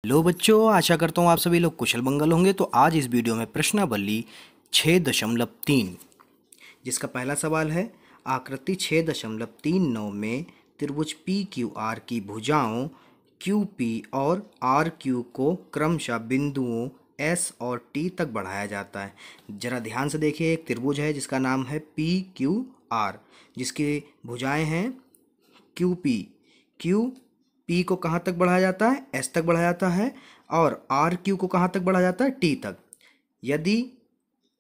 Hello बच्चों, आशा करता हूँ आप सभी लोग कुशल मंगल होंगे। तो आज इस वीडियो में प्रश्नावली 6.3 जिसका पहला सवाल है, आकृति 6.39 में त्रिभुज पी क्यू आर की भुजाओं क्यू पी और आर क्यू को क्रमशः बिंदुओं एस और टी तक बढ़ाया जाता है। जरा ध्यान से देखिए, एक त्रिभुज है जिसका नाम है पी क्यू आर, जिसकी भुजाएं हैं क्यू पी। क्यू पी को कहाँ तक बढ़ाया जाता है? एस तक बढ़ाया जाता है। और आर क्यू को कहाँ तक बढ़ाया जाता है? टी तक। यदि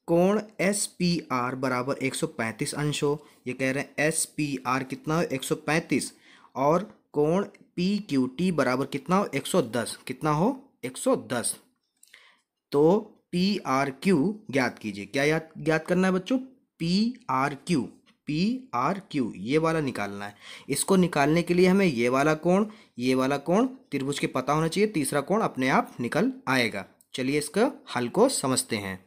कोण एस पी आर बराबर 135 अंश हो, ये कह रहे हैं एस पी आर कितना हो? 135। और कोण पी क्यू टी बराबर कितना हो? 110। कितना हो? 110। तो पी आर क्यू ज्ञात कीजिए। क्या ज्ञात करना है बच्चों? P R Q. P R Q ये वाला निकालना है। इसको निकालने के लिए हमें ये वाला कोण त्रिभुज के पता होना चाहिए। तीसरा कोण अपने आप निकल आएगा। चलिए इसका हल को समझते हैं।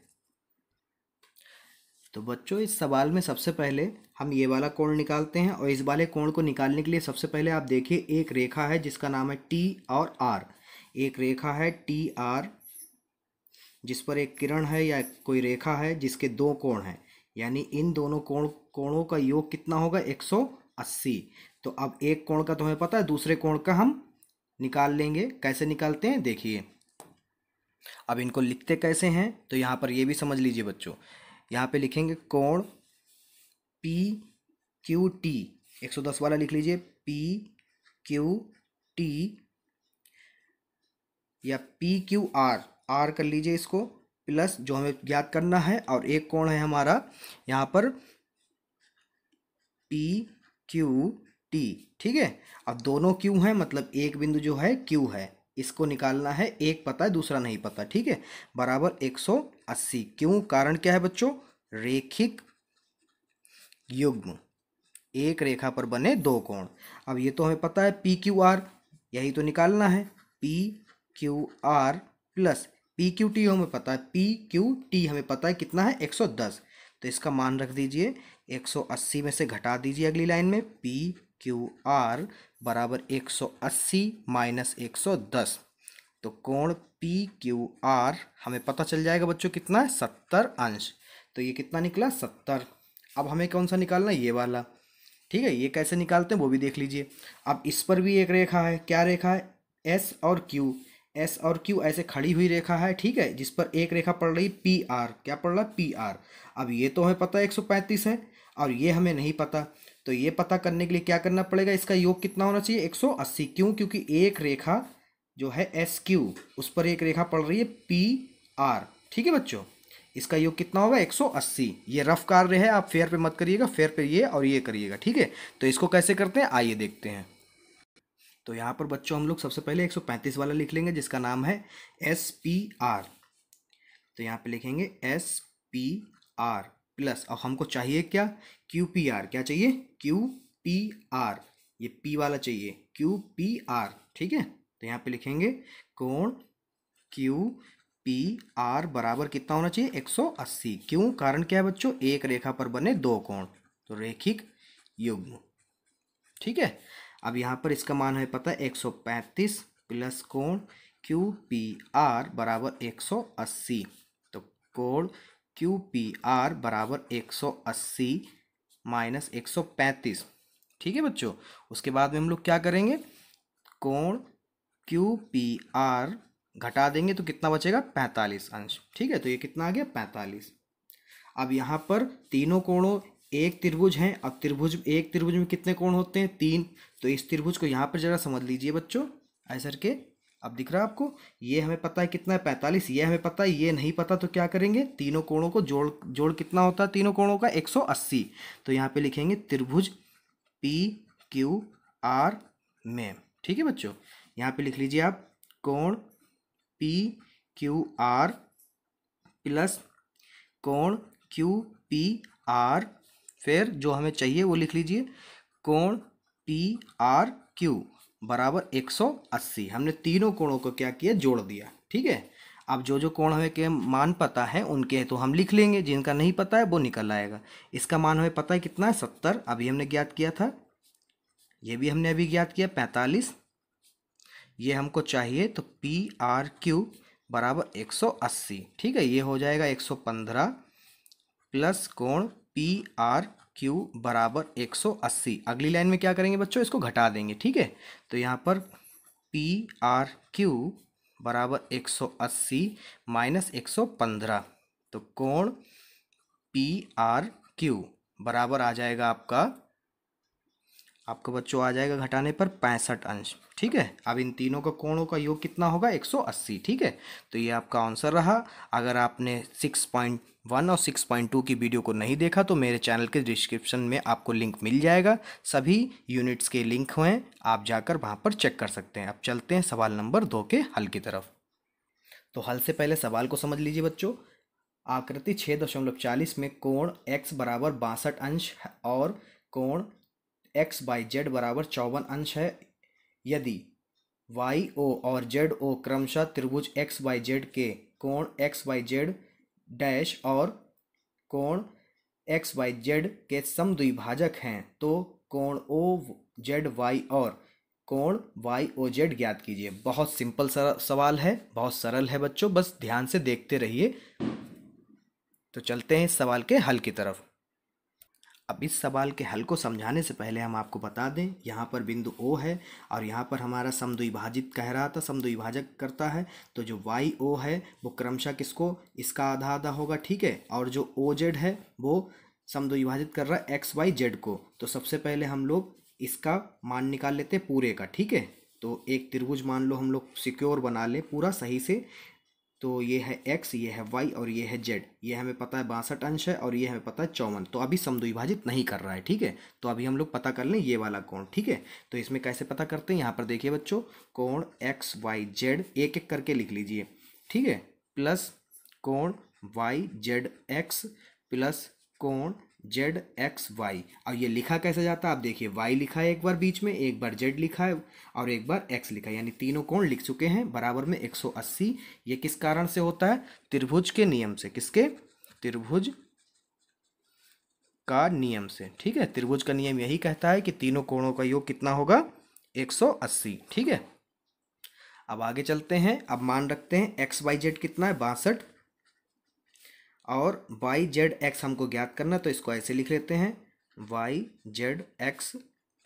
तो बच्चों, इस सवाल में सबसे पहले हम ये वाला कोण निकालते हैं। और इस वाले कोण को निकालने के लिए सबसे पहले आप देखिए, एक रेखा है जिसका नाम है टी और आर। एक रेखा है टी आर जिस पर एक किरण है या कोई रेखा है जिसके दो कोण हैं, यानी इन दोनों कोणों का योग कितना होगा? 180। तो अब एक कोण का तो हमें पता है, दूसरे कोण का हम निकाल लेंगे। कैसे निकालते हैं देखिए। अब इनको लिखते कैसे हैं तो यहाँ पर ये भी समझ लीजिए बच्चों। यहाँ पे लिखेंगे कोण पी क्यू टी, 110 वाला लिख लीजिए, पी क्यू टी या पी क्यू आर, आर कर लीजिए इसको, प्लस जो हमें ज्ञात करना है। और एक कोण है हमारा यहाँ पर पी क्यू टी। ठीक है। अब दोनों क्यू हैं, मतलब एक बिंदु जो है क्यू है, इसको निकालना है। एक पता है, दूसरा नहीं पता। ठीक है। बराबर 180। क्यों? कारण क्या है बच्चों? रेखिक युग्म। एक रेखा पर बने दो कोण। अब ये तो हमें पता है पी क्यू आर, यही तो निकालना है। P Q R plus P Q T हमें पता है, पी क्यू टी हमें पता है कितना है? 110। तो इसका मान रख दीजिए 180 में से घटा दीजिए अगली लाइन में, पी क्यू आर बराबर 180 माइनस 110। तो कोण पी क्यू आर हमें पता चल जाएगा बच्चों कितना है? 70 अंश। तो ये कितना निकला? 70। अब हमें कौन सा निकालना है? ये वाला। ठीक है। ये कैसे निकालते हैं वो भी देख लीजिए। अब इस पर भी एक रेखा है। क्या रेखा है? एस और क्यू। एस और क्यू ऐसे खड़ी हुई रेखा है। ठीक है। जिस पर एक रेखा पड़ रही पी आर। क्या पड़ रहा है? P R. अब ये तो हमें पता है 135 है, और ये हमें नहीं पता। तो ये पता करने के लिए क्या करना पड़ेगा? इसका योग कितना होना चाहिए? 180। क्यों? क्योंकि एक रेखा जो है एस क्यू, उस पर एक रेखा पड़ रही है पी आर। ठीक है बच्चों। इसका योग कितना होगा? 180। ये रफ कार्य है, आप फेयर पे मत करिएगा, फेयर पे ये और ये करिएगा। ठीक है। तो इसको कैसे करते हैं आइए देखते हैं। तो यहाँ पर बच्चों हम लोग सबसे पहले 135 वाला लिख लेंगे जिसका नाम है एस पी आर। तो यहाँ पे लिखेंगे एस पी आर प्लस, अब हमको चाहिए क्या? Q P R. क्या चाहिए? Q P R. ये पी वाला चाहिए, क्यू पी आर। ठीक है। तो यहाँ पे लिखेंगे कोण क्यू पी आर बराबर कितना होना चाहिए? 180। क्यों? कारण क्या है बच्चों? एक रेखा पर बने दो कोण, तो रेखिक युग्म। ठीक है। अब यहाँ पर इसका मान है पता है 135 प्लस कोण क्यू पी आर बराबर 180। तो कोण क्यू पी आर बराबर 180 माइनस 135। ठीक है बच्चों। उसके बाद में हम लोग क्या करेंगे? कोण क्यू पी आर घटा देंगे तो कितना बचेगा? 45 अंश। ठीक है। तो ये कितना आ गया? 45। अब यहाँ पर तीनों कोणों, एक त्रिभुज है। अब एक त्रिभुज में कितने कोण होते हैं? 3। तो इस त्रिभुज को यहाँ पर जरा समझ लीजिए बच्चों, ऐसा करके। अब दिख रहा है आपको? ये हमें पता है कितना है? 45। ये हमें पता है, ये नहीं पता। तो क्या करेंगे? तीनों कोणों को जोड़ कितना होता है तीनों कोणों का? 180। तो यहाँ पे लिखेंगे त्रिभुज पी क्यू आर में। ठीक है बच्चों। यहाँ पे लिख लीजिए आप कोण पी क्यू आर प्लस कोण क्यू पी आर, फिर जो हमें चाहिए वो लिख लीजिए, कोण पी आर क्यू बराबर 180। हमने तीनों कोणों को क्या किया? जोड़ दिया। ठीक है। अब जो जो कोण हमें के मान पता है उनके तो हम लिख लेंगे, जिनका नहीं पता है वो निकल आएगा। इसका मान हमें पता है कितना है? 70। अभी हमने ज्ञात किया था। ये भी हमने अभी ज्ञात किया 45। ये हमको चाहिए, तो पी आर क्यू बराबर 180। ठीक है, ये हो जाएगा 115 प्लस कोण पी आर क्यू बराबर 180। अगली लाइन में क्या करेंगे बच्चों, इसको घटा देंगे। ठीक है, तो यहाँ पर पी आर क्यू बराबर 180 माइनस 115, तो कोण पी आर क्यू बराबर आ जाएगा आपका बच्चों आ जाएगा घटाने पर 65 अंश। ठीक है, अब इन तीनों का कोणों का योग कितना होगा, 180। ठीक है, तो ये आपका आंसर रहा। अगर आपने 6.1 और 6.2 की वीडियो को नहीं देखा तो मेरे चैनल के डिस्क्रिप्शन में आपको लिंक मिल जाएगा, सभी यूनिट्स के लिंक हैं, आप जाकर वहाँ पर चेक कर सकते हैं। अब चलते हैं सवाल नंबर 2 के हल की तरफ। तो हल से पहले सवाल को समझ लीजिए बच्चों। आकृति 6.40 में कोण x बराबर 62 अंश और कोण x बाई जेड बराबर 54 अंश है। यदि वाई ओ और जेड ओ क्रमशः त्रिभुज x बाई जेड के कोण x बाई जेड डैश और कोण x बाई जेड के समद्विभाजक हैं, तो कोण ओ जेड वाई और कोण वाई ओ जेड ज्ञात कीजिए। बहुत सिंपल सवाल है, बहुत सरल है बच्चों, बस ध्यान से देखते रहिए। तो चलते हैं इस सवाल के हल की तरफ। अब इस सवाल के हल को समझाने से पहले हम आपको बता दें, यहाँ पर बिंदु O है और यहाँ पर हमारा समद्विभाजित कह रहा था, समद्विभाजक करता है, तो जो वाई ओ है वो क्रमशः किसको, इसका आधा आधा होगा। ठीक है, और जो ओ जेड है वो समद्विभाजित कर रहा है एक्स वाई जेड को। तो सबसे पहले हम लोग इसका मान निकाल लेते हैं पूरे का। ठीक है, तो एक त्रिभुज मान लो हम लोग सिक्योर बना ले पूरा सही से। तो ये है x, ये है y और ये है z। ये हमें पता है 62 अंश है और ये हमें पता है 54। तो अभी समद्विभाजित नहीं कर रहा है। ठीक है, तो अभी हम लोग पता कर लें ये वाला कोण। ठीक है, तो इसमें कैसे पता करते हैं, यहाँ पर देखिए बच्चों, कोण x y z एक एक करके लिख लीजिए। ठीक है, प्लस कोण y z x प्लस कोण जेड एक्स वाई। और ये लिखा कैसे जाता है आप देखिए, वाई लिखा है एक बार बीच में, एक बार जेड लिखा है और एक बार एक्स लिखा है, यानी तीनों कोण लिख चुके हैं बराबर में 180। ये किस कारण से होता है, त्रिभुज के नियम से। किसके, त्रिभुज का नियम से। ठीक है, त्रिभुज का नियम यही कहता है कि तीनों कोणों का योग कितना होगा, 180। ठीक है, अब आगे चलते हैं। अब मान रखते हैं एक्स वाई जेड कितना है, 62, और वाई जेड एक्स हमको ज्ञात करना, तो इसको ऐसे लिख लेते हैं, Y Z X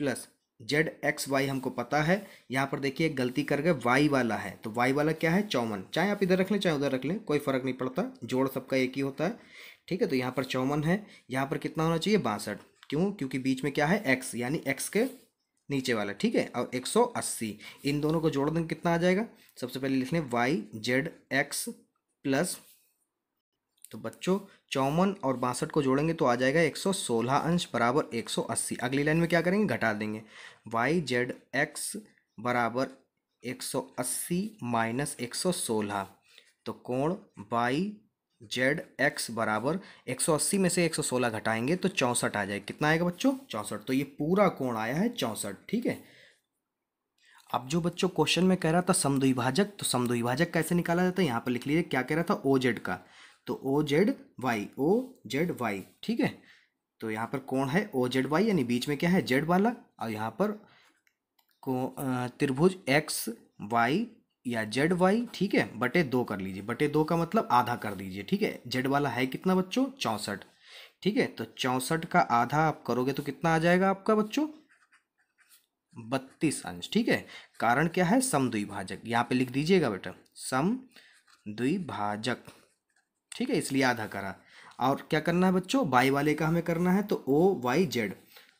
plus Z X Y हमको पता है। यहाँ पर देखिए एक गलती कर गए, वाई वाला है, तो वाई वाला क्या है, 54। चाहे आप इधर रख लें चाहे उधर रख लें, कोई फर्क नहीं पड़ता, जोड़ सबका एक ही होता है। ठीक है, तो यहाँ पर 54 है, यहाँ पर कितना होना चाहिए, 62। क्यों, क्योंकि बीच में क्या है, एक्स, यानी एक्स के नीचे वाला। ठीक है, और 180, इन दोनों को जोड़ देंगे कितना आ जाएगा, सबसे पहले लिख लें वाई जेड एक्स प्लस, तो बच्चों 54 और 62 को जोड़ेंगे तो आ जाएगा 116 अंश बराबर 180। अगली लाइन में क्या करेंगे, घटा देंगे, वाई जेड एक्स बराबर 180 माइनस 116, तो कोण वाई जेड एक्स बराबर 180 में से 116 घटाएंगे तो 64 आ जाएगा। कितना आएगा बच्चों, 64। तो ये पूरा कोण आया है 64। ठीक है, अब जो बच्चों क्वेश्चन में कह रहा था समद्विभाजक, तो समद्विभाजक कैसे निकाला जाता है, यहाँ पर लिख लीजिए क्या कह रहा था, ओ जेड का, तो O Z Y, O Z Y. ठीक है, तो यहाँ पर कौन है, ओ जेड वाई, यानी बीच में क्या है, जेड वाला, और यहाँ पर को त्रिभुज एक्स वाई या जेड वाई। ठीक है, बटे 2 कर लीजिए, बटे 2 का मतलब आधा कर दीजिए। ठीक है, जेड वाला है कितना बच्चों, 64। ठीक है, तो 64 का आधा आप करोगे तो कितना आ जाएगा आपका बच्चों, 32 अंश। ठीक है, कारण क्या है, समद्विभाजक, यहाँ पे लिख दीजिएगा बेटा, समद्विभाजक। ठीक है, इसलिए आधा करा। और क्या करना है बच्चों, बाई वाले का हमें करना है, तो ओ वाई जेड,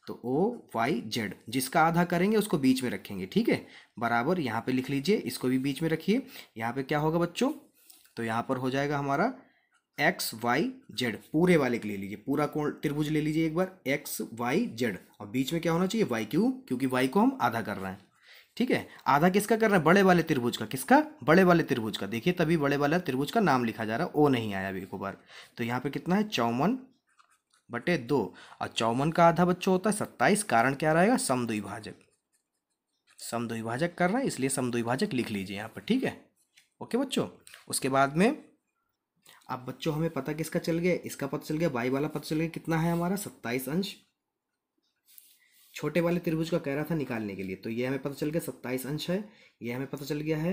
तो ओ वाई जेड जिसका आधा करेंगे उसको बीच में रखेंगे। ठीक है, बराबर यहाँ पे लिख लीजिए, इसको भी बीच में रखिए। यहाँ पे क्या होगा बच्चों, तो यहाँ पर हो जाएगा हमारा एक्स वाई जेड, पूरे वाले के ले लीजिए, पूरा कोण त्रिभुज ले लीजिए एक बार, एक्स वाई जेड, और बीच में क्या होना चाहिए, वाई। क्यों, क्योंकि वाई को हम आधा कर रहे हैं। ठीक है, आधा किसका कर रहा है, बड़े वाले त्रिभुज का। किसका, बड़े वाले त्रिभुज का। देखिए तभी बड़े वाला त्रिभुज का नाम लिखा जा रहा है, ओ नहीं आया अभी एक बार। तो यहाँ पे कितना है, 54 बटे 2, और 54 का आधा बच्चों होता है 27। कारण क्या रहेगा, समद्विभाजक, समद्विभाजक कर रहे हैं इसलिए समद्विभाजक लिख लीजिए यहाँ पर। ठीक है, ओके बच्चों। उसके बाद में अब बच्चों हमें पता किसका चल गया, इसका पता चल गया, बाई वाला पता चल गया, कितना है हमारा 27 अंश। छोटे वाले त्रिभुज का कह रहा था निकालने के लिए, तो ये हमें पता चल गया 27 अंश है। ये हमें पता चल गया है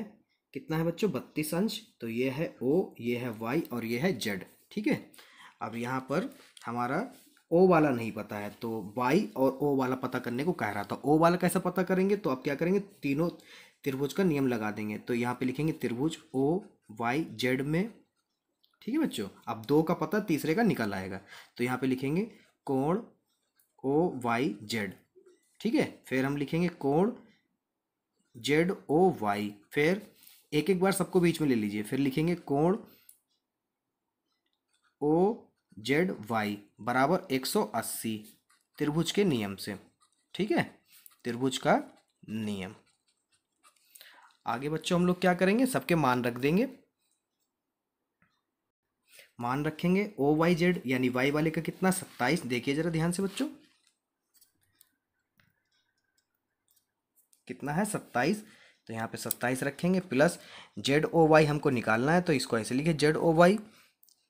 कितना है बच्चों, 32 अंश। तो ये है ओ, ये है वाई और ये है जेड। ठीक है, अब यहाँ पर हमारा ओ वाला नहीं पता है, तो वाई और ओ वाला पता करने को कह रहा था। ओ वाला कैसे पता करेंगे, तो अब क्या करेंगे, तीनों त्रिभुज का नियम लगा देंगे। तो यहाँ पे लिखेंगे त्रिभुज ओ वाई जेड में। ठीक है बच्चों, अब दो का पता तीसरे का निकल आएगा, तो यहाँ पे लिखेंगे कोण ओ वाई जेड। ठीक है, फिर हम लिखेंगे कोण जेड ओ वाई, फिर एक एक बार सबको बीच में ले लीजिए, फिर लिखेंगे कोण ओ जेड वाई बराबर 180 त्रिभुज के नियम से। ठीक है, त्रिभुज का नियम। आगे बच्चों हम लोग क्या करेंगे, सबके मान रख देंगे। मान रखेंगे ओ वाई जेड यानी वाई वाले का कितना 27। देखिए जरा ध्यान से बच्चों, कितना है 27। तो यहाँ पे 27 रखेंगे प्लस जेड ओ वाई हमको निकालना है, तो इसको ऐसे लिखे जेड ओ वाई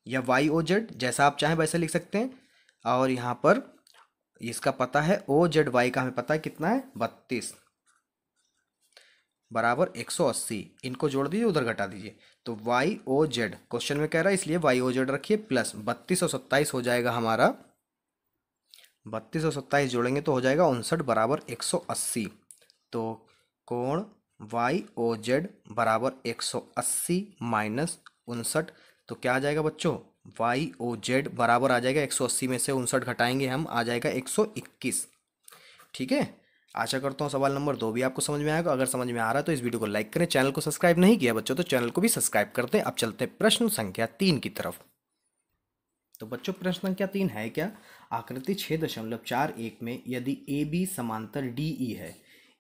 या वाई ओ जेड, जैसा आप चाहें वैसे लिख सकते हैं। और यहाँ पर इसका पता है ओ जेड वाई का हमें पता है कितना है 32 बराबर 180। इनको जोड़ दीजिए, उधर घटा दीजिए, तो वाई ओ जेड क्वेश्चन में कह रहा है इसलिए वाई ओ जेड रखिए, प्लस 32 और 27 हो जाएगा हमारा। 32 और 27 जोड़ेंगे तो हो जाएगा 59 बराबर 180। तो कोण वाई ओ जेड बराबर 180 माइनस 59, तो क्या आ जाएगा बच्चों, वाई ओ जेड बराबर आ जाएगा 180 में से 59 घटाएंगे हम, आ जाएगा 121। ठीक है, आशा करता हूँ सवाल नंबर 2 भी आपको समझ में आएगा। अगर समझ में आ रहा है तो इस वीडियो को लाइक करें, चैनल को सब्सक्राइब नहीं किया बच्चों तो चैनल को भी सब्सक्राइब करते हैं। अब चलते हैं प्रश्न संख्या 3 की तरफ। तो बच्चों प्रश्न संख्या 3 है क्या, आकृति 6.41 में यदि ए बी समांतर डी ई है,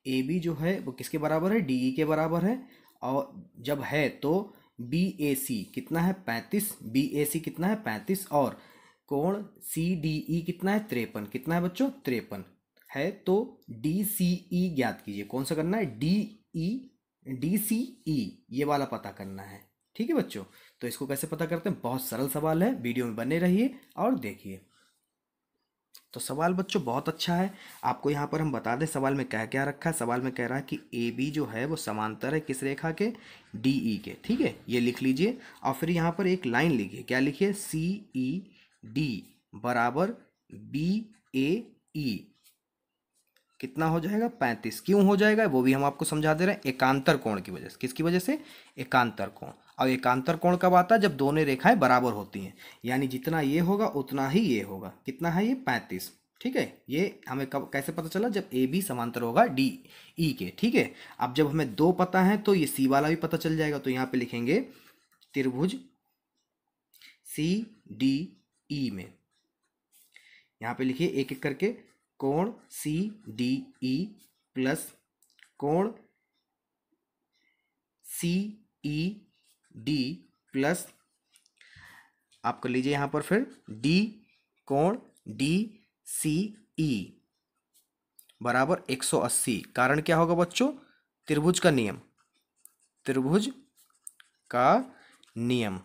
ए बी जो है वो किसके बराबर है, डी ई के बराबर है, और जब है तो बी ए सी कितना है 35, बी ए सी कितना है 35, और कोण सी डी ई कितना है 53, कितना है बच्चों 53 है, तो डी सी ई ज्ञात कीजिए। कौन सा करना है, डी सी ई ये वाला पता करना है। ठीक है बच्चों, तो इसको कैसे पता करते हैं, बहुत सरल सवाल है, वीडियो में बने रहिए और देखिए। तो सवाल बच्चों बहुत अच्छा है। आपको यहाँ पर हम बता दें सवाल में क्या क्या रखा है। सवाल में कह रहा है कि ए बी जो है वो समांतर है किस रेखा के, डी ई के। ठीक है, ये लिख लीजिए, और फिर यहाँ पर एक लाइन लिखिए, क्या लिखिए, सी ई डी बराबर बी ए ई कितना हो जाएगा 35। क्यों हो जाएगा वो भी हम आपको समझा दे रहे हैं, एकांतर कोण की वजह से। किसकी वजह से, एकांतर कोण। और एकांतर कोण कब आता है, जब दोनों रेखाएं बराबर होती हैं, यानी जितना ये होगा उतना ही ये होगा। कितना है ये 35। ठीक है, ये हमें कब कैसे पता चला, जब ए बी समांतर होगा डी ई के। ठीक है, अब जब हमें दो पता है तो ये सी वाला भी पता चल जाएगा। तो यहाँ पे लिखेंगे त्रिभुज सी डी ई में, यहाँ पे लिखिए एक एक करके, कोण सी डी ई प्लस कोण सी ई डी प्लस आप कर लीजिए यहाँ पर फिर डी कोण डी सी ई बराबर 180। कारण क्या होगा बच्चों, त्रिभुज का नियम, त्रिभुज का नियम।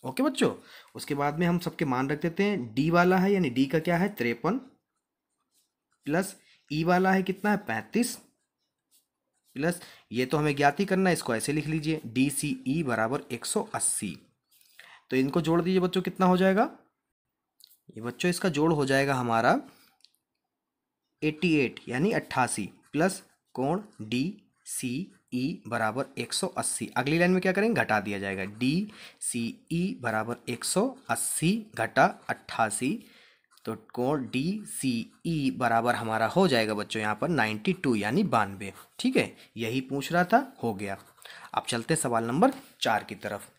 ओके बच्चों, उसके बाद में हम सबके मान रख देते हैं। डी वाला है यानी डी का क्या है 53, प्लस ई वाला है कितना है 35, प्लस ये तो हमें ज्ञात ही करना है, इसको ऐसे लिख लीजिए डी सी ई बराबर 180। तो इनको जोड़ दीजिए बच्चों, कितना हो जाएगा, ये बच्चों इसका जोड़ हो जाएगा हमारा 88 यानी 88, प्लस कोण डी सी ई बराबर 180। अगली लाइन में क्या करेंगे, घटा दिया जाएगा, डी सी ई बराबर 180 घटा 88, तो कोण डी सी ई बराबर हमारा हो जाएगा बच्चों यहाँ पर 92 यानी 92। ठीक है, यही पूछ रहा था, हो गया। अब चलते सवाल नंबर 4 की तरफ।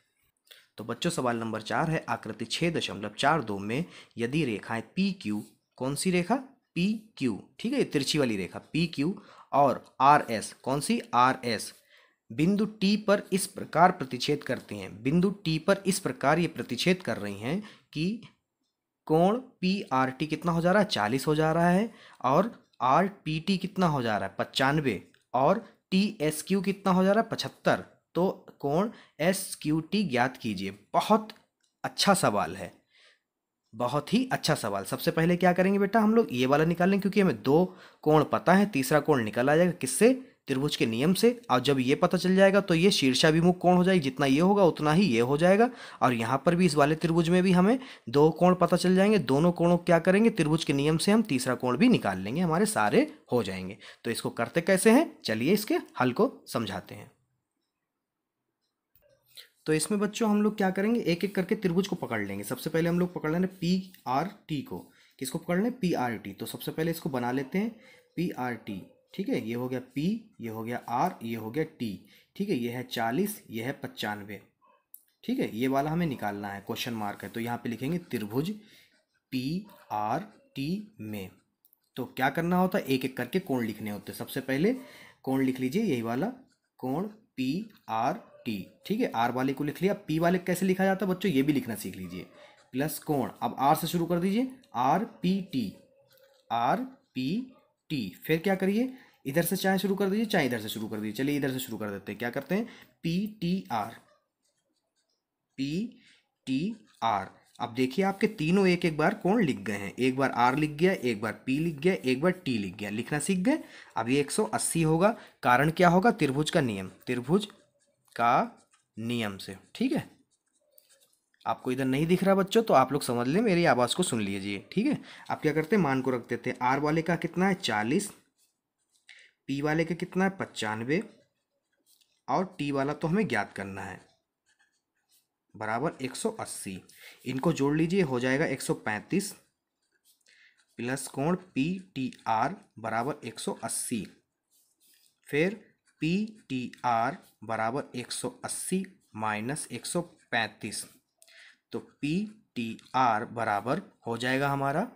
तो बच्चों सवाल नंबर 4 है, आकृति 6.42 में यदि रेखाएं पी क्यू, कौन सी रेखा, पी क्यू, ठीक है, तिरछी वाली रेखा पी क्यू, और आर एस, कौन सी, आर एस, बिंदु टी पर इस प्रकार प्रतिच्छेद करती हैं। बिंदु टी पर इस प्रकार ये प्रतिच्छेद कर रही हैं कि कोण पी आर टी कितना हो जा रहा है 40 हो जा रहा है, और आर पी टी कितना हो जा रहा है 95, और टी एस क्यू कितना हो जा रहा है 75। तो कोण एस क्यू टी ज्ञात कीजिए। बहुत अच्छा सवाल है, बहुत ही अच्छा सवाल। सबसे पहले क्या करेंगे बेटा, हम लोग ये वाला निकाल लेंगे क्योंकि हमें दो कोण पता है, तीसरा कोण निकल आ जाएगा किससे, त्रिभुज के नियम से। और जब ये पता चल जाएगा तो ये शीर्षाभिमुख कोण हो जाएगी, जितना ये होगा उतना ही ये हो जाएगा। और यहाँ पर भी इस वाले त्रिभुज में भी हमें दो कोण पता चल जाएंगे, दोनों कोणों को क्या करेंगे, त्रिभुज के नियम से हम तीसरा कोण भी निकाल लेंगे, हमारे सारे हो जाएंगे। तो इसको करते कैसे हैं, चलिए इसके हल को समझाते हैं। तो इसमें बच्चों हम लोग क्या करेंगे, एक एक करके त्रिभुज को पकड़ लेंगे। सबसे पहले हम लोग पकड़ लेंगे पी आर टी को। किसको पकड़ लें, पी आर टी। तो सबसे पहले इसको बना लेते हैं पी आर टी। ठीक है, ये हो गया पी, ये हो गया आर, ये हो गया टी। ठीक है, ये है 40, ये है 95। ठीक है, ये वाला हमें निकालना है, क्वेश्चन मार्क है, तो यहाँ पे लिखेंगे त्रिभुज पी आर टी में। तो क्या करना होता है, एक एक करके कोण लिखने होते हैं। सबसे पहले कोण लिख लीजिए, यही वाला कोण पी आर टी। ठीक है, आर वाले को लिख लिया, पी वाले कैसे लिखा जाता है बच्चों, ये भी लिखना सीख लीजिए। प्लस कोण, अब आर से शुरू कर दीजिए, R P T, R P T. फिर क्या करिए, इधर से चाहे शुरू कर दीजिए चाहे इधर से शुरू कर दीजिए। चलिए इधर से शुरू कर देते हैं, क्या करते हैं, P T R, P T R. अब देखिए आपके तीनों एक एक बार कोण लिख गए हैं, एक बार आर लिख गया, एक बार पी लिख गया, एक बार टी लिख गया, लिखना सीख गए। अब ये 180 होगा, कारण क्या होगा, त्रिभुज का नियम, त्रिभुज का नियम से। ठीक है, आपको इधर नहीं दिख रहा बच्चों तो आप लोग समझ लें, मेरी आवाज़ को सुन लीजिए। ठीक है, आप क्या करते हैं, मान को रख देते हैं। आर वाले का कितना है 40, पी वाले का कितना है 95, और टी वाला तो हमें ज्ञात करना है, बराबर 180। इनको जोड़ लीजिए, हो जाएगा 135, प्लस कोण पी टी आर बराबर 180, फिर पी टी आर बराबर 180 माइनस 135। तो पी टी आर बराबर हो जाएगा हमारा,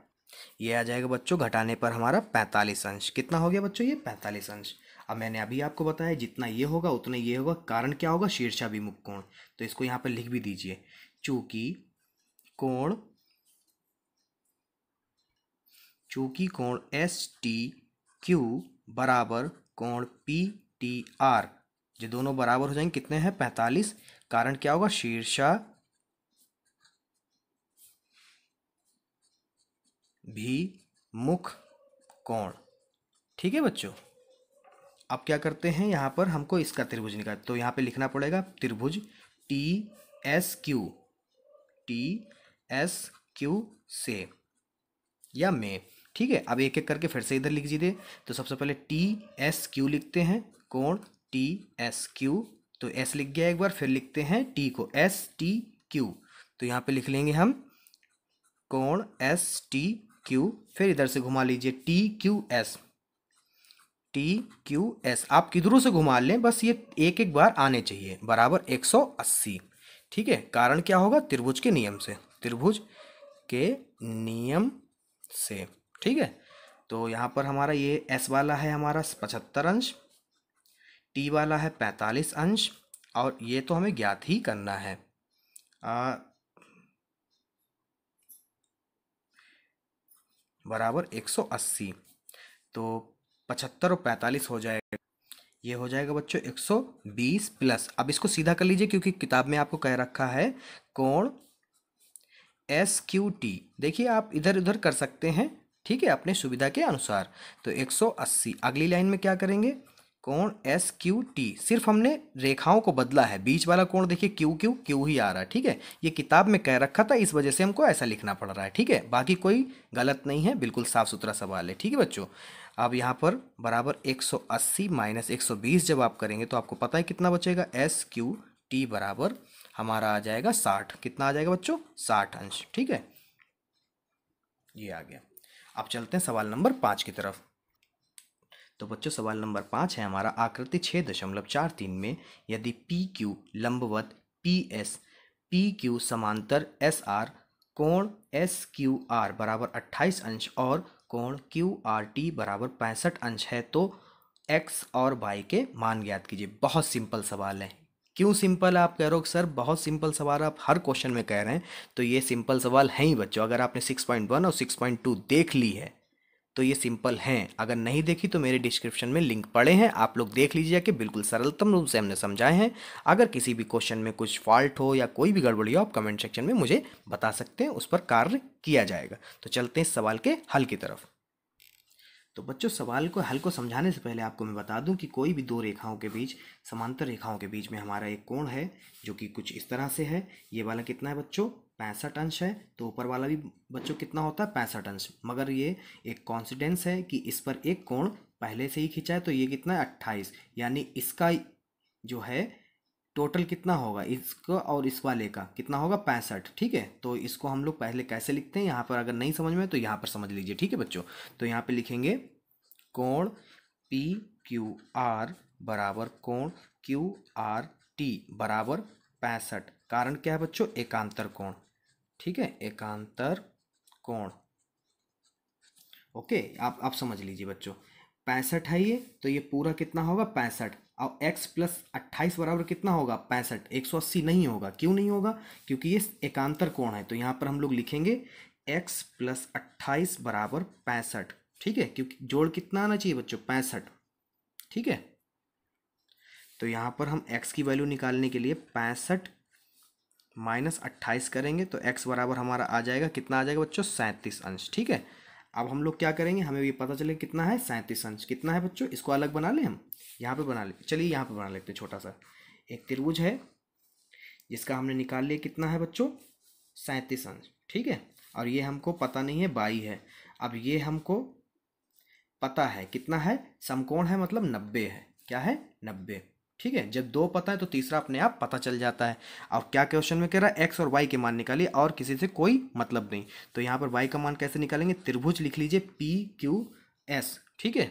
ये आ जाएगा बच्चों घटाने पर हमारा 45 अंश। कितना हो गया बच्चों, ये 45 अंश। अब मैंने अभी आपको बताया जितना ये होगा उतना ये होगा, कारण क्या होगा, शीर्षाभिमुख कोण। तो इसको यहाँ पर लिख भी दीजिए, चूंकि कोण एस टी क्यू बराबर कोण पी टी आर, ये दोनों बराबर हो जाएंगे, कितने हैं 45। कारण क्या होगा, शीर्षा भी मुख कोण। ठीक है बच्चों, अब क्या करते हैं, यहाँ पर हमको इसका त्रिभुज निकाल, तो यहाँ पे लिखना पड़ेगा त्रिभुज T S Q, T S Q से या में। ठीक है, अब एक एक करके फिर से इधर लिख दीजिए। तो सबसे पहले टी एस क्यू लिखते हैं, कोण टी एस क्यू, तो एस लिख गया एक बार, फिर लिखते हैं टी को, एस टी क्यू। तो यहाँ पे लिख लेंगे हम कोण एस टी क्यू, फिर इधर से घुमा लीजिए T Q S, T Q S. आप किधरों से घुमा लें, बस ये एक एक बार आने चाहिए, बराबर 180। ठीक है, कारण क्या होगा, त्रिभुज के नियम से, त्रिभुज के नियम से। ठीक है, तो यहाँ पर हमारा ये एस वाला है हमारा 75 अंश, टी वाला है 45 अंश, और ये तो हमें ज्ञात ही करना है, बराबर 180। तो 75 और 45 हो जाएगा, ये हो जाएगा बच्चों 120 प्लस। अब इसको सीधा कर लीजिए क्योंकि किताब में आपको कह रखा है कोण एस क्यू टी, देखिए आप इधर उधर कर सकते हैं, ठीक है, अपने सुविधा के अनुसार। तो 180, अगली लाइन में क्या करेंगे, कोण एस क्यू टी, सिर्फ हमने रेखाओं को बदला है, बीच वाला कोण देखिए क्यू क्यू क्यू ही आ रहा है। ठीक है, ये किताब में कह रखा था, इस वजह से हमको ऐसा लिखना पड़ रहा है। ठीक है, बाकी कोई गलत नहीं है, बिल्कुल साफ सुथरा सवाल है। ठीक है बच्चों, अब यहाँ पर बराबर 180 माइनस 120 जब आप करेंगे तो आपको पता है कितना बचेगा, एस क्यू टी बराबर हमारा आ जाएगा 60। कितना आ जाएगा बच्चों, 60 अंश। ठीक है, ये आ गया। अब चलते हैं सवाल नंबर 5 की तरफ। तो बच्चों सवाल नंबर 5 है हमारा, आकृति 6.43 में यदि पी क्यू लंबवत पी एस, पी क्यू समांतर एस आर, कोण एस क्यू आर बराबर 28 अंश और कोण क्यू आर टी बराबर 65 अंश है तो एक्स और वाई के मान ज्ञात कीजिए। बहुत सिंपल सवाल है। क्यों सिंपल है आप कह रहे हो सर, बहुत सिंपल सवाल आप हर क्वेश्चन में कह रहे हैं, तो ये सिंपल सवाल है ही बच्चों। अगर आपने 6.1 और 6.2 देख ली है तो ये सिंपल हैं। अगर नहीं देखी तो मेरे डिस्क्रिप्शन में लिंक पड़े हैं, आप लोग देख लीजिए कि बिल्कुल सरलतम रूप से हमने समझाए हैं। अगर किसी भी क्वेश्चन में कुछ फॉल्ट हो या कोई भी गड़बड़ी हो, आप कमेंट सेक्शन में मुझे बता सकते हैं, उस पर कार्य किया जाएगा। तो चलते हैं इस सवाल के हल की तरफ। तो बच्चों, सवाल को हल को समझाने से पहले आपको मैं बता दूं कि कोई भी दो रेखाओं के बीच, समांतर रेखाओं के बीच में हमारा एक कोण है जो कि कुछ इस तरह से है। ये वाला कितना है बच्चों? 65 अंश है। तो ऊपर वाला भी बच्चों कितना होता है? 65 अंश। मगर ये एक कॉन्सिडेंस है कि इस पर एक कोण पहले से ही खींचा है, तो ये कितना है? 28। यानी इसका जो है टोटल कितना होगा, इसका और इस वाले का कितना होगा? 65। ठीक है, तो इसको हम लोग पहले कैसे लिखते हैं, यहाँ पर अगर नहीं समझ में तो यहाँ पर समझ लीजिए। ठीक है बच्चों, तो यहाँ पे लिखेंगे कोण पी क्यू आर बराबर कोण क्यू आर टी बराबर 65। कारण क्या है बच्चों? एकांतर कोण। ठीक है, एकांतर कोण। ओके, आप समझ लीजिए बच्चों। 65 है ये, तो ये पूरा कितना होगा? 65। और x प्लस 28 बराबर कितना होगा? 65। 180 नहीं होगा। क्यों नहीं होगा? क्योंकि ये एकांतर कोण है। तो यहाँ पर हम लोग लिखेंगे x प्लस 28 बराबर 65। ठीक है, क्योंकि जोड़ कितना आना चाहिए बच्चों? 65। ठीक है, तो यहाँ पर हम x की वैल्यू निकालने के लिए 65 माइनस 28 करेंगे, तो x बराबर हमारा आ जाएगा, कितना आ जाएगा बच्चों? 37 अंश। ठीक है, अब हम लोग क्या करेंगे, हमें ये पता चले कितना है? 37 अंश। कितना है बच्चों? इसको अलग बना लें हम, यहाँ पे बना ले, चलिए यहाँ पे बना लेते हैं। छोटा सा एक त्रिभुज है जिसका हमने निकाल लिया, कितना है बच्चों? 37 अंश। ठीक है, और ये हमको पता नहीं है, 22 है। अब ये हमको पता है कितना है? समकोण है, मतलब 90 है। क्या है? 90। ठीक है, जब दो पता है तो तीसरा अपने आप पता चल जाता है। और क्या क्वेश्चन में कह रहा है? एक्स और वाई के मान निकालिए, और किसी से कोई मतलब नहीं। तो यहाँ पर वाई का मान कैसे निकालेंगे? त्रिभुज लिख लीजिए पी क्यू एस। ठीक है,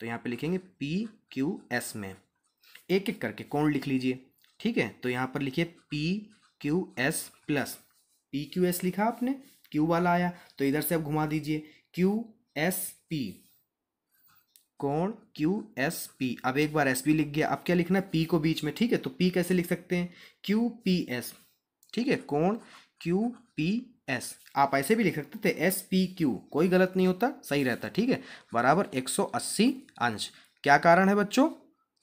तो यहाँ पे लिखेंगे पी क्यू एस में एक एक करके कोण लिख लीजिए। ठीक है, तो यहाँ पर लिखिए P Q S plus, P Q S लिखा आपने, क्यू वाला आया, तो इधर से अब घुमा दीजिए, क्यू एस पी, कोण क्यू एस पी। अब एक बार एस पी लिख गया, अब क्या लिखना है? पी को बीच में। ठीक है, तो पी कैसे लिख सकते हैं? Q P S. ठीक है, कोण क्यू पी एस। आप ऐसे भी लिख सकते थे एस पी क्यू, कोई गलत नहीं होता, सही रहता। ठीक है, बराबर 180 अंश। क्या कारण है बच्चों?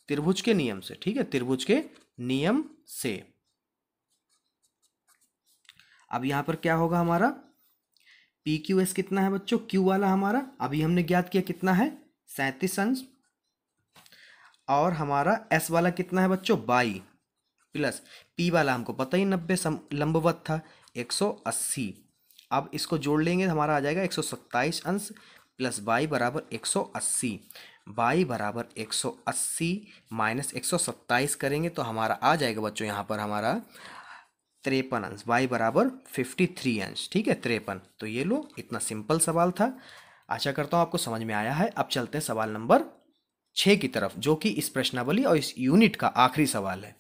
त्रिभुज के नियम से। ठीक है, त्रिभुज के नियम से। अब यहां पर क्या होगा हमारा? पी क्यू एस कितना है बच्चों? क्यू वाला हमारा अभी हमने ज्ञात किया, कितना है? 37 अंश। और हमारा एस वाला कितना है बच्चों? 22 प्लस पी वाला हमको पता ही 90 लंबवत था, 180। अब इसको जोड़ लेंगे, हमारा आ जाएगा 127 अंश प्लस बाई बराबर 180। बाई बराबर 180 माइनस 127 करेंगे तो हमारा आ जाएगा बच्चों यहाँ पर हमारा 53 अंश। बाई बराबर 53 अंश। ठीक है, 53। तो ये लो, इतना सिंपल सवाल था। आशा करता हूँ आपको समझ में आया है। अब चलते हैं सवाल नंबर 6 की तरफ, जो कि इस प्रश्नावली और इस यूनिट का आखिरी सवाल है।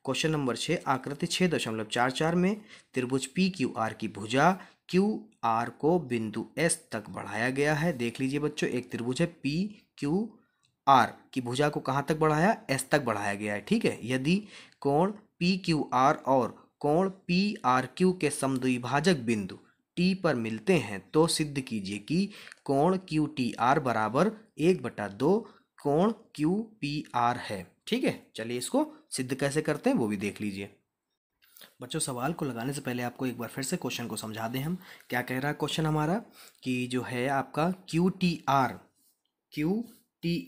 क्वेश्चन नंबर 6, आकृति 6.44 में त्रिभुज पी क्यू आर की भुजा क्यू आर को बिंदु एस तक बढ़ाया गया है। देख लीजिए बच्चों, एक त्रिभुज है पी क्यू आर की भुजा को कहाँ तक बढ़ाया? एस तक बढ़ाया गया है। ठीक है, यदि कोण पी क्यू आर और कोण पी आर क्यू के समद्विभाजक बिंदु टी पर मिलते हैं तो सिद्ध कीजिए कि कोण क्यू टी आर बराबर 1/2 कोण क्यू पी आर है। ठीक है, चलिए इसको सिद्ध कैसे करते हैं वो भी देख लीजिए। बच्चों, सवाल को लगाने से पहले आपको एक बार फिर से क्वेश्चन को समझा दें हम। क्या कह रहा है क्वेश्चन हमारा? कि जो है आपका क्यू टी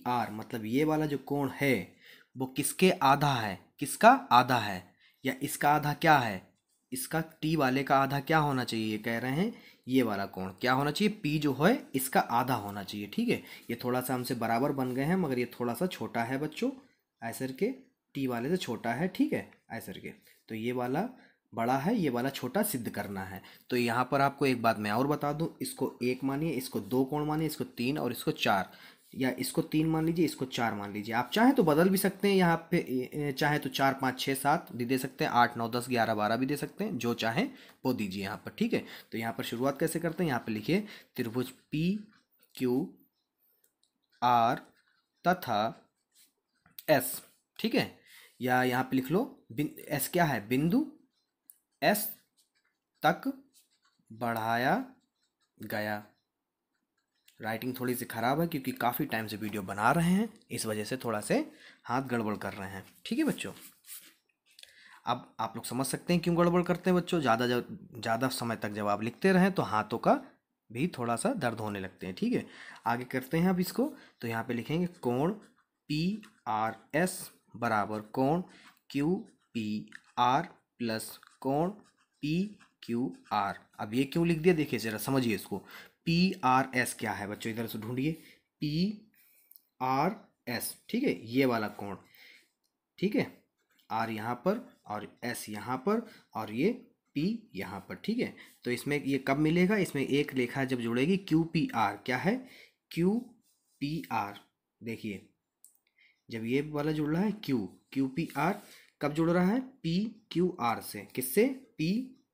आर मतलब ये वाला जो कोण है वो किसके आधा है? किसका आधा है? या इसका आधा क्या है? इसका टी वाले का आधा क्या होना चाहिए? ये कह रहे हैं ये वाला कोण क्या होना चाहिए? पी जो है इसका आधा होना चाहिए। ठीक है, ये थोड़ा सा हमसे बराबर बन गए हैं, मगर ये थोड़ा सा छोटा है बच्चों, ऐसर के टी वाले से छोटा है। ठीक है, ऐसर के, तो ये वाला बड़ा है, ये वाला छोटा सिद्ध करना है। तो यहाँ पर आपको एक बात मैं और बता दूं, इसको 1 मानिए, इसको 2 कोण मानिए, इसको 3 और इसको 4, या इसको 3 मान लीजिए, इसको 4 मान लीजिए। आप चाहे तो बदल भी सकते हैं यहाँ पे, चाहे तो 4 5 6 7 भी दे सकते हैं, 8 9 10 11 12 भी दे सकते हैं, जो चाहें वो दीजिए यहाँ पर। ठीक है, तो यहाँ पर शुरुआत कैसे करते हैं? यहाँ पर लिखिए त्रिभुज पी क्यू आर तथा एस। ठीक है, या यहाँ पे लिख लो एस क्या है? बिंदु एस तक बढ़ाया गया। राइटिंग थोड़ी सी ख़राब है क्योंकि काफ़ी टाइम से वीडियो बना रहे हैं, इस वजह से थोड़ा से हाथ गड़बड़ कर रहे हैं। ठीक है बच्चों, अब आप लोग समझ सकते हैं क्यों गड़बड़ करते हैं बच्चों। ज़्यादा समय तक जब आप लिखते रहें तो हाथों का भी थोड़ा सा दर्द होने लगते हैं। ठीक है, आगे करते हैं अब इसको। तो यहाँ पे लिखेंगे कोण पी आर एस बराबर कोण क्यू पी आर प्लस कोण पी क्यू आर। अब ये क्यों लिख दिया देखिए ज़रा समझिए इसको। पी आर एस क्या है बच्चों, इधर से ढूंढिए। पी आर एस, ठीक है, ये वाला कोण। ठीक है, आर यहाँ पर और एस यहाँ पर और ये पी यहाँ पर। ठीक है, तो इसमें ये कब मिलेगा, इसमें एक रेखा जब जुड़ेगी क्यू पी आर। क्या है, क्यू पी आर। देखिए जब ये वाला जुड़ रहा है क्यू क्यू पी आर, कब जुड़ रहा है, पी क्यू आर से। किससे, पी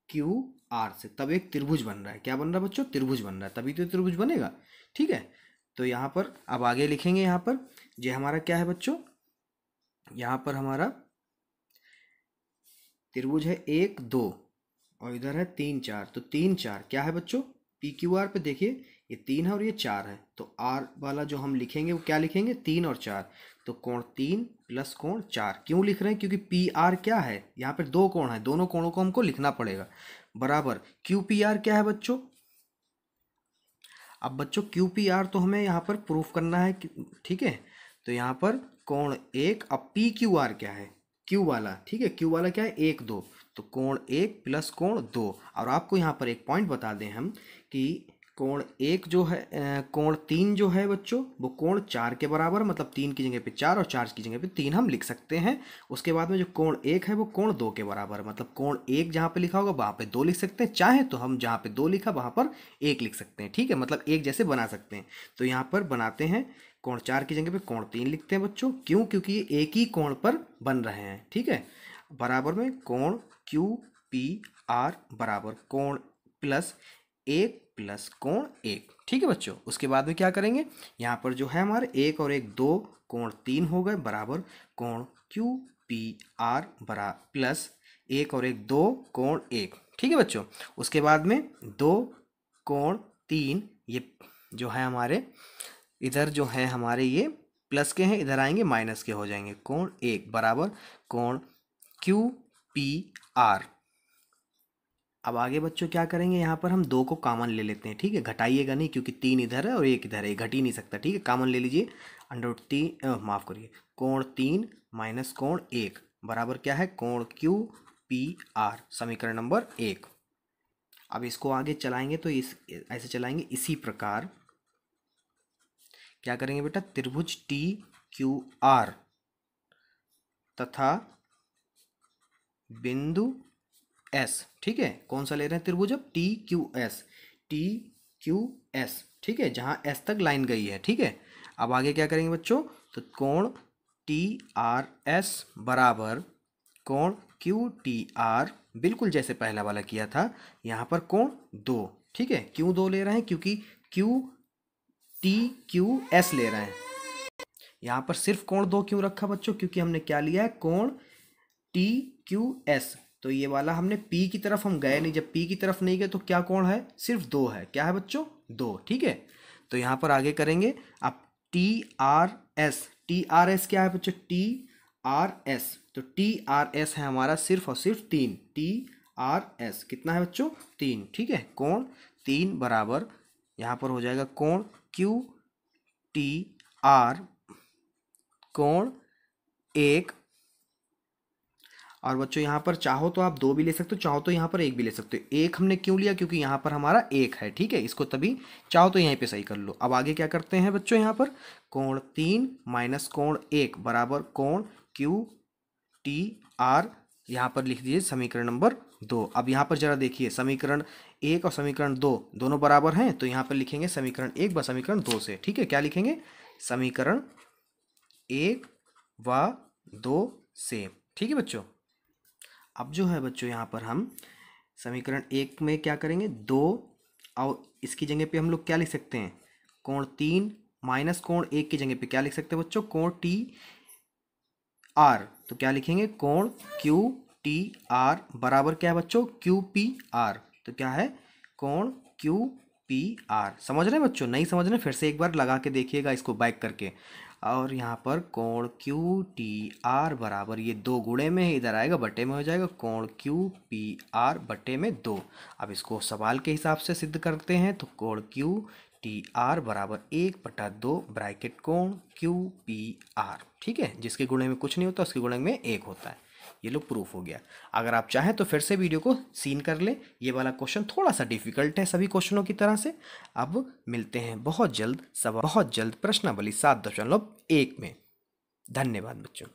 क्यू आर से, तब एक त्रिभुज बन रहा है। क्या बन रहा है बच्चों, त्रिभुज बन रहा है, तभी तो त्रिभुज बनेगा। ठीक है, तो यहाँ पर अब आगे लिखेंगे। यहाँ पर ये हमारा क्या है बच्चों, यहाँ पर हमारा त्रिभुज है 1 2 और इधर है 3 4। तो 3 4 क्या है बच्चों, पी क्यू आर पे देखिए ये 3 है और ये 4 है। तो आर वाला जो हम लिखेंगे वो क्या लिखेंगे, 3 और 4। तो कोण 3 प्लस कोण 4। क्यों लिख रहे हैं, क्योंकि पी आर क्या है, यहाँ पे 2 कोण है, दोनों कोणों को हमको लिखना पड़ेगा। बराबर क्यू पी आर क्या है बच्चों। अब बच्चों क्यू पी आर तो हमें यहाँ पर प्रूफ करना है। ठीक है, तो यहाँ पर कोण 1। अब पी क्यू आर क्या है, क्यू वाला। ठीक है, क्यू वाला क्या है, 1 2। तो कोण 1 प्लस कोण 2। और आपको यहाँ पर एक पॉइंट बता दें हम कि कोण 1 जो है, कोण 3 जो है बच्चों, वो कोण 4 के बराबर, मतलब 3 की जगह पे 4 और 4 की जगह पे 3 हम लिख सकते हैं। उसके बाद में जो कोण 1 है वो कोण 2 के बराबर, मतलब कोण 1 जहाँ पे लिखा होगा वहाँ पे 2 लिख सकते हैं, चाहे तो हम जहाँ पे 2 लिखा वहाँ पर 1 लिख सकते हैं। ठीक है, मतलब एक जैसे बना सकते हैं। तो यहाँ पर बनाते हैं, कोण 4 की जगह पे कोण 3 लिखते हैं बच्चों। क्यों, क्योंकि ये एक ही कोण पर बन रहे हैं। ठीक है, बराबर में कोण क्यू पी आर बराबर कोण प्लस 1 प्लस कोण 1। ठीक है बच्चों, उसके बाद में क्या करेंगे, यहाँ पर जो है हमारे 1 और 1 2, कोण 3 हो गए, बराबर कोण क्यू पी आर बरा प्लस 1 और 1 2 कोण 1। ठीक है बच्चों, उसके बाद में 2 कोण 3, ये जो है हमारे इधर जो है हमारे ये प्लस के हैं, इधर आएंगे माइनस के हो जाएंगे। कोण 1 बराबर कोण क्यू पी आर। अब आगे बच्चों क्या करेंगे, यहाँ पर हम 2 को कॉमन ले लेते हैं। ठीक है, घटाइएगा नहीं क्योंकि 3 इधर है और 1 इधर है, घट ही नहीं सकता। ठीक है, कॉमन ले लीजिए। अंडर 3, माफ करिए, कोण 3 माइनस कोण 1 बराबर क्या है, कोण क्यू पी आर, समीकरण नंबर 1। अब इसको आगे चलाएंगे तो इस ऐसे चलाएंगे। इसी प्रकार क्या करेंगे बेटा, त्रिभुज टी क्यू आर तथा बिंदु एस। ठीक है, कौन सा ले रहे हैं त्रिभुज, अब T Q S, T Q S. ठीक है, जहाँ एस तक लाइन गई है। ठीक है, अब आगे क्या करेंगे बच्चों, तो कोण टी आर एस बराबर कोण क्यू टी आर, बिल्कुल जैसे पहला वाला किया था। यहाँ पर कोण 2। ठीक है, क्यों 2 ले रहे हैं, क्योंकि क्यू टी क्यू एस ले रहे हैं। यहाँ पर सिर्फ कोण 2 क्यों रखा बच्चों, क्योंकि हमने क्या लिया है, कोण टी क्यू एस। तो ये वाला हमने पी की तरफ हम गए नहीं, जब पी की तरफ नहीं गए तो क्या कोण है, सिर्फ 2 है। क्या है बच्चों, 2। ठीक है, तो यहाँ पर आगे करेंगे। अब T R S, T R S क्या है बच्चों, टी आर एस, तो टी आर एस है हमारा सिर्फ और सिर्फ 3। टी आर एस कितना है बच्चों, 3। ठीक है, कोण 3 बराबर यहाँ पर हो जाएगा कोण क्यू टी आर कोण 1। और बच्चों यहाँ पर चाहो तो आप 2 भी ले सकते हो, चाहो तो यहाँ पर 1 भी ले सकते हो। 1 हमने क्यों लिया, क्योंकि यहाँ पर हमारा 1 है। ठीक है, इसको तभी चाहो तो यहीं पे सही कर लो। अब आगे क्या करते हैं बच्चों, यहाँ पर कोण 3 माइनस कोण 1 बराबर कोण क्यू टी आर, यहाँ पर लिख दीजिए समीकरण नंबर 2। अब यहाँ पर जरा देखिए, समीकरण 1 और समीकरण 2 दोनों बराबर हैं, तो यहाँ पर लिखेंगे समीकरण 1 व समीकरण 2 से। ठीक है, क्या लिखेंगे, समीकरण 1 व 2 से। ठीक है बच्चों, अब जो है बच्चों यहाँ पर हम समीकरण 1 में क्या करेंगे, 2 और इसकी जगह पे हम लोग क्या लिख सकते हैं, कोण 3 माइनस कोण 1 की जगह पे क्या लिख सकते हैं बच्चों, कोण टी आर। तो क्या लिखेंगे, कोण क्यू टी आर बराबर क्या है बच्चों, क्यू पी आर। तो क्या है, कोण क्यू पी आर। समझ रहे हैं बच्चों? नहीं समझ रहे फिर से एक बार लगा के देखिएगा इसको बैक करके। और यहाँ पर कोण क्यू टी आर बराबर, ये 2 गुणे में है, इधर आएगा बटे में हो जाएगा, कोण क्यू पी आर बटे में 2। अब इसको सवाल के हिसाब से सिद्ध करते हैं तो कोण क्यू टी आर बराबर 1/2 ब्रैकेट कोण क्यू पी आर। ठीक है, जिसके गुणे में कुछ नहीं होता उसके गुणे में 1 होता है। ये लो प्रूफ हो गया। अगर आप चाहें तो फिर से वीडियो को सीन कर ले। ये वाला क्वेश्चन थोड़ा सा डिफिकल्ट है सभी क्वेश्चनों की तरह से। अब मिलते हैं बहुत जल्द प्रश्नावली 7.1 में। धन्यवाद बच्चों।